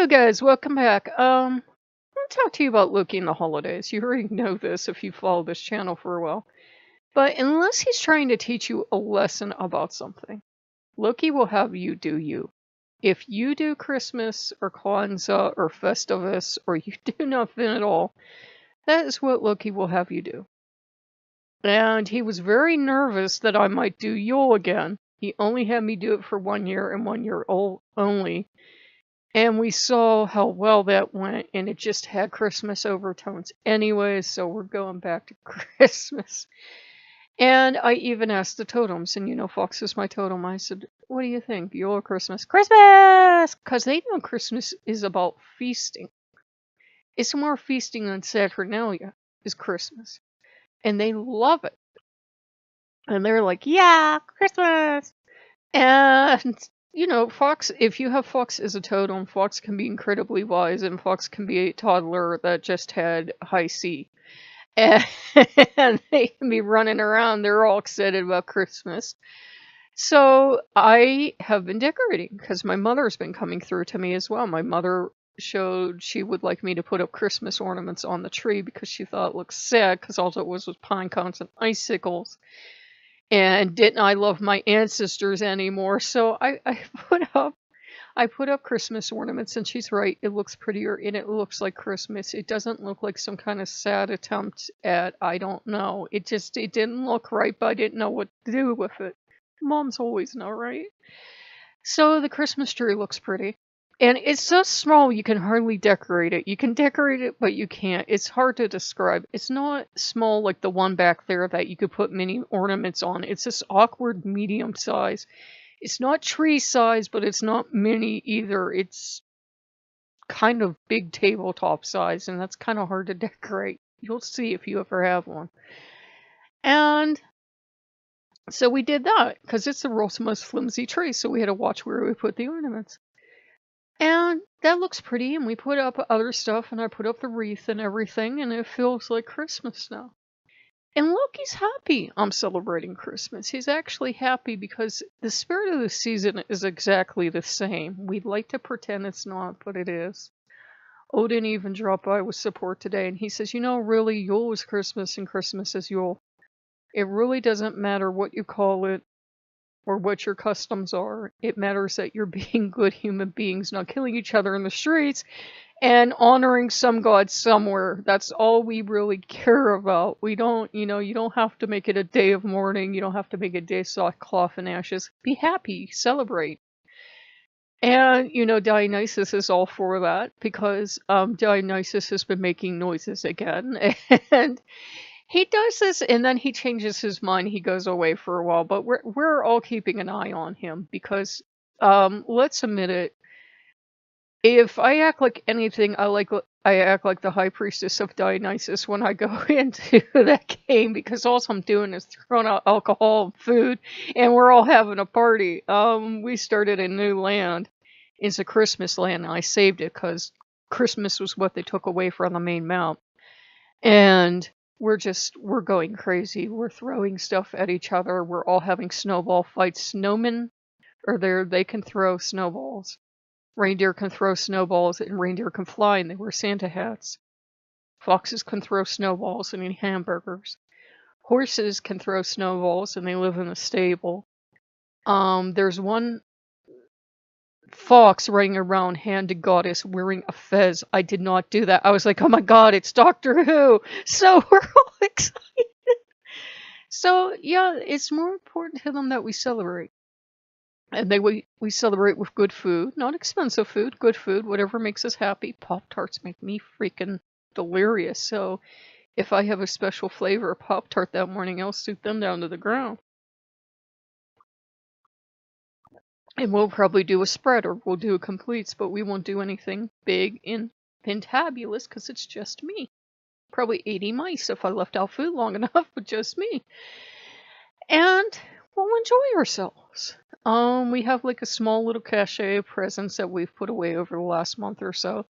Hello guys, welcome back. I'm gonna talk to you about Loki and the Holidays. You already know this if you follow this channel for a while. But unless he's trying to teach you a lesson about something, Loki will have you do you. If you do Christmas or Kwanzaa or Festivus or you do nothing at all, that is what Loki will have you do. And he was very nervous that I might do Yule again. He only had me do it for 1 year and 1 year old only. And we saw how well that went, and it just had Christmas overtones anyway, so we're going back to Christmas. And I even asked the totems, and Fox is my totem. I said, what do you think? Your Christmas? Christmas! Because they know Christmas is about feasting. It's more feasting than Saturnalia is Christmas. And they love it. And they're like, yeah, Christmas! And Fox, if you have Fox as a totem, Fox can be incredibly wise, and Fox can be a toddler that just had high C. And they can be running around. They're all excited about Christmas. So I have been decorating because my mother's been coming through to me as well. My mother showed she would like me to put up Christmas ornaments on the tree because she thought it looked sad because all it was pine cones and icicles. And didn't I love my ancestors anymore? So I put up Christmas ornaments, and she's right. It looks prettier, and it looks like Christmas. It doesn't look like some kind of sad attempt at, I don't know. It didn't look right, but I didn't know what to do with it. Moms always know, right? So the Christmas tree looks pretty. And it's so small you can hardly decorate it. You can decorate it, but you can't. It's hard to describe. It's not small like the one back there that you could put mini ornaments on. It's this awkward medium size. It's not tree size, but it's not mini either. It's kind of big tabletop size, and that's kind of hard to decorate. You'll see if you ever have one. And so we did that because it's the world's most flimsy tree, so we had to watch where we put the ornaments. And that looks pretty, and we put up other stuff, and I put up the wreath and everything, and it feels like Christmas now. And Loki's happy I'm celebrating Christmas. He's actually happy because the spirit of the season is exactly the same. We'd like to pretend it's not, but it is. Odin even dropped by with support today, and he says, really, Yule is Christmas, and Christmas is Yule. It really doesn't matter what you call it, or what your customs are. It matters that you're being good human beings, not killing each other in the streets, and honoring some god somewhere. That's all we really care about. We don't, you don't have to make it a day of mourning. You don't have to make it a day of sackcloth and ashes. Be happy, celebrate. And, Dionysus is all for that because Dionysus has been making noises again. And he does this, and then he changes his mind. He goes away for a while, but we're all keeping an eye on him because, let's admit it. If I act like anything, I act like the high priestess of Dionysus when I go into that game because all I'm doing is throwing out alcohol and food, and we're all having a party. We started a new land. It's a Christmas land, and I saved it because Christmas was what they took away from the main map, and we're going crazy. We're throwing stuff at each other. We're all having snowball fights. Snowmen are there. They can throw snowballs. Reindeer can throw snowballs, and reindeer can fly, and they wear Santa hats. Foxes can throw snowballs and eat hamburgers. Horses can throw snowballs, and they live in a stable. There's one fox running around hand to goddess wearing a fez. I did not do that. I was like, oh my god, it's Doctor Who. So we're all excited. So yeah, it's more important to them that we celebrate. And we celebrate with good food, not expensive food, good food, whatever makes us happy. Pop-Tarts make me freaking delirious. So if I have a special flavor of Pop-Tart that morning, I'll soup them down to the ground. And we'll probably do a spread, or we'll do a completes, but we won't do anything big and fantabulous because it's just me. Probably 80 mice if I left out food long enough, but just me. And we'll enjoy ourselves. We have like a small little cachet of presents that we've put away over the last month or so.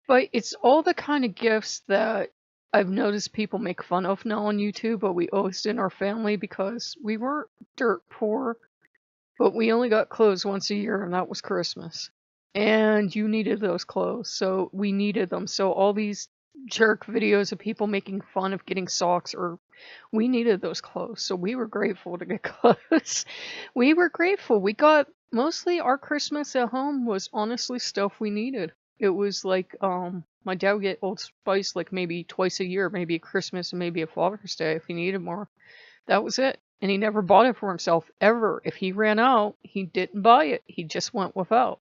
But it's all the kind of gifts that I've noticed people make fun of now on YouTube, but we always did in our family because we weren't dirt poor. But we only got clothes once a year, and that was Christmas. and you needed those clothes, so we needed them. So all these jerk videos of people making fun of getting socks, or we needed those clothes, so we were grateful to get clothes. We were grateful. We got mostly our Christmas at home was honestly stuff we needed. It was like my dad would get Old Spice like maybe twice a year, maybe at Christmas and maybe at Father's Day if he needed more. That was it. And he never bought it for himself ever. If he ran out, he didn't buy it. He just went without.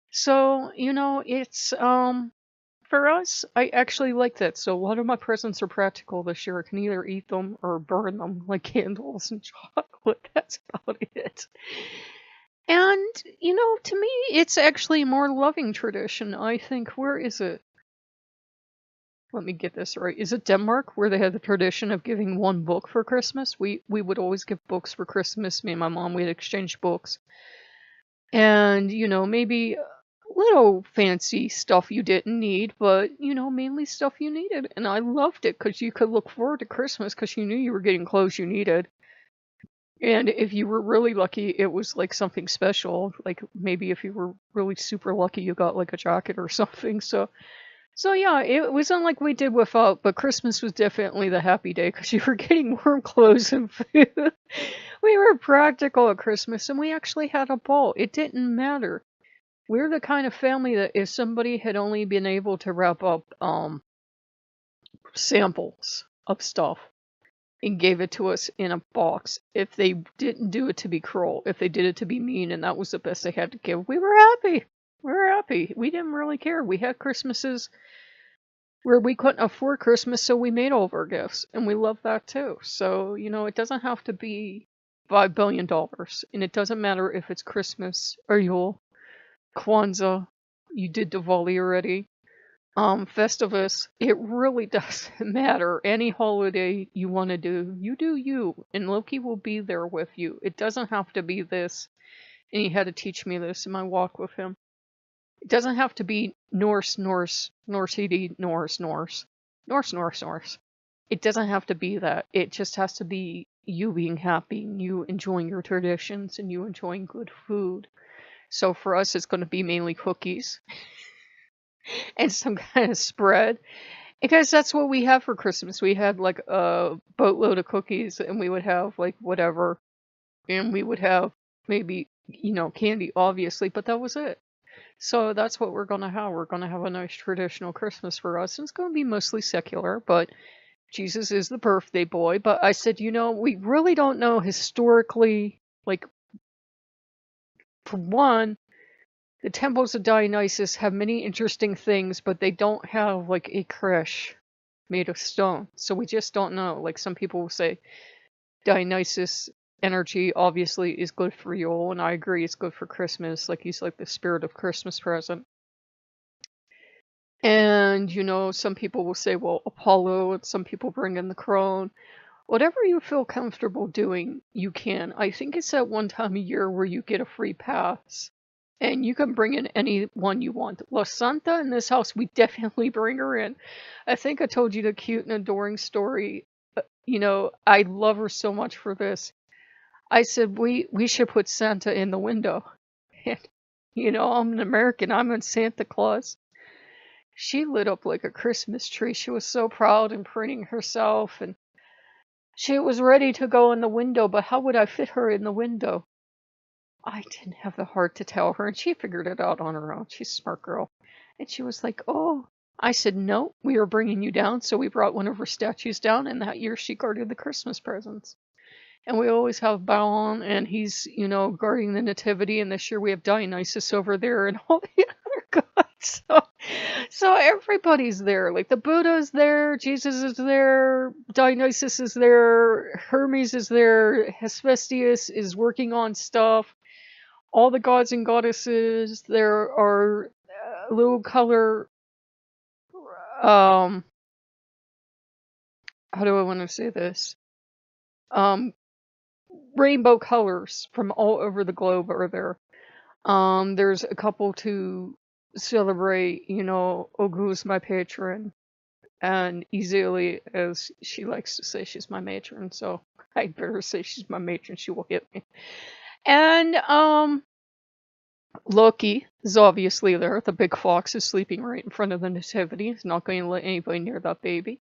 So, it's for us, I actually like that. So a lot of my presents are practical this year. I can either eat them or burn them like candles and chocolate. That's about it. And, to me, it's actually a more loving tradition. I think, where is it? Let me get this right. Is it Denmark where they had the tradition of giving one book for Christmas? We would always give books for Christmas. Me and my mom, we'd exchange books. And, maybe little fancy stuff you didn't need, but, mainly stuff you needed. And I loved it because you could look forward to Christmas because you knew you were getting clothes you needed. And if you were really lucky, it was like something special. Like maybe if you were really super lucky, you got like a jacket or something. So yeah, it wasn't like we did without, but Christmas was definitely the happy day because you were getting warm clothes and food. We were practical at Christmas and we actually had a ball. It didn't matter. We're the kind of family that if somebody had only been able to wrap up samples of stuff and gave it to us in a box, if they didn't do it to be cruel, if they did it to be mean and that was the best they had to give, we were happy. We were happy. We didn't really care. We had Christmases where we couldn't afford Christmas, so we made all of our gifts, and we love that too. So, it doesn't have to be $5 billion, and it doesn't matter if it's Christmas or Yule, Kwanzaa, you did Diwali already, Festivus, it really doesn't matter. Any holiday you want to do, you do you, and Loki will be there with you. It doesn't have to be this, and he had to teach me this in my walk with him. It doesn't have to be Norse, Norse-y, Norse. It doesn't have to be that. It just has to be you being happy, and you enjoying your traditions, and you enjoying good food. So for us, it's going to be mainly cookies and some kind of spread. Because that's what we have for Christmas. We had like a boatload of cookies, and we would have like whatever. And we would have maybe, candy, obviously, but that was it. So that's what we're going to have. We're going to have a nice traditional Christmas for us. And it's going to be mostly secular, but Jesus is the birthday boy. But I said, we really don't know historically, like, for one, the temples of Dionysus have many interesting things, but they don't have like a creche made of stone. So we just don't know. Like some people will say Dionysus energy obviously is good for Yule, and I agree it's good for Christmas. Like he's like the spirit of Christmas present. And some people will say, well, Apollo, and some people bring in the crone. Whatever you feel comfortable doing, you can. I think it's that one time a year where you get a free pass. And you can bring in any one you want. La Santa in this house, we definitely bring her in. I think I told you the cute and adoring story. I love her so much for this. I said, we should put Santa in the window. And, I'm an American. I'm in Santa Claus. She lit up like a Christmas tree. She was so proud and preening herself. And she was ready to go in the window. But how would I fit her in the window? I didn't have the heart to tell her, and she figured it out on her own. She's a smart girl. And she was like, oh. I said, no, we are bringing you down. So we brought one of her statues down, and that year she guarded the Christmas presents. And we always have Baon, and he's, guarding the nativity, and this year we have Dionysus over there and all the other gods. So everybody's there. Like the Buddha's there, Jesus is there, Dionysus is there, Hermes is there, Hephaestus is working on stuff. All the gods and goddesses. There are little color, how do I want to say this? Rainbow colors from all over the globe are there. There's a couple to celebrate, Ogu's my patron, and Izili, as she likes to say, she's my matron, so I better say she's my matron, she will hit me. And, Loki is obviously there. The big fox is sleeping right in front of the nativity. He's not going to let anybody near that baby.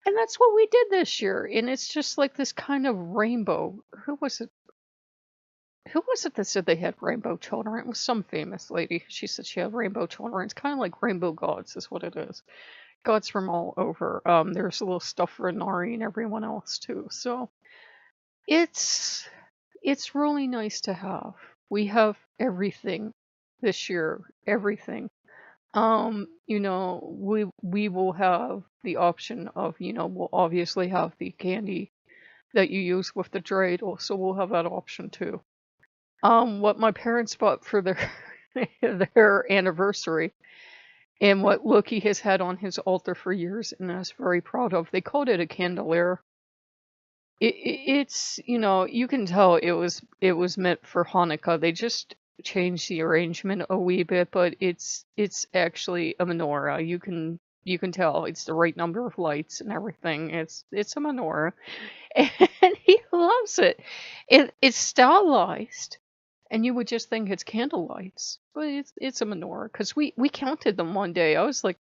And that's what we did this year. And it's just like this kind of rainbow. Who was it? Who was it that said they had rainbow children? It was some famous lady. She said she had rainbow children. It's kind of like rainbow gods, is what it is. Gods from all over. There's a little stuff for Nari and everyone else too. So it's really nice to have. We have everything this year. Everything. We will have the option of, we'll obviously have the candy that you use with the dreidel, so we'll have that option too. What my parents bought for their their anniversary, and what Loki has had on his altar for years and is very proud of, they called it a candelier. It's, you can tell it was meant for Hanukkah. They just changed the arrangement a wee bit, but it's actually a menorah. You can tell it's the right number of lights and everything. It's a menorah, and he loves it. It's stylized, and you would just think it's candle lights, but it's a menorah because we counted them one day. I was like,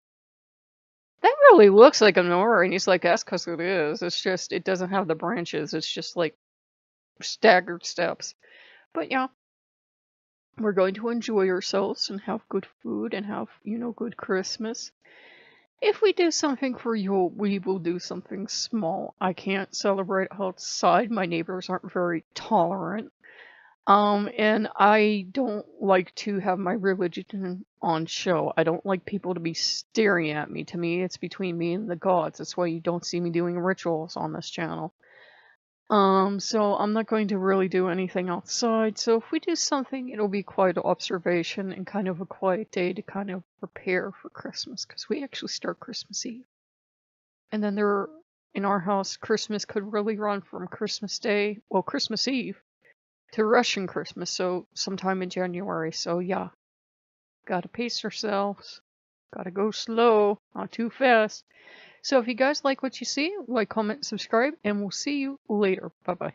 that really looks like a menorah, and he's like, that's because it is. It's just, it doesn't have the branches. It's just like staggered steps. But yeah, we're going to enjoy ourselves and have good food and have, good Christmas. If we do something for you, we will do something small. I can't celebrate outside. My neighbors aren't very tolerant. And I don't like to have my religion on show. I don't like people to be staring at me. To me, it's between me and the gods. That's why you don't see me doing rituals on this channel. So I'm not going to really do anything outside. So if we do something, it'll be quiet observation and kind of a quiet day to kind of prepare for Christmas, because we actually start Christmas Eve. And then in our house, Christmas could really run from Christmas Eve to Russian Christmas, so sometime in January. So yeah, gotta pace ourselves, gotta go slow, not too fast. So if you guys like what you see, like, comment, subscribe, and we'll see you later. Bye bye.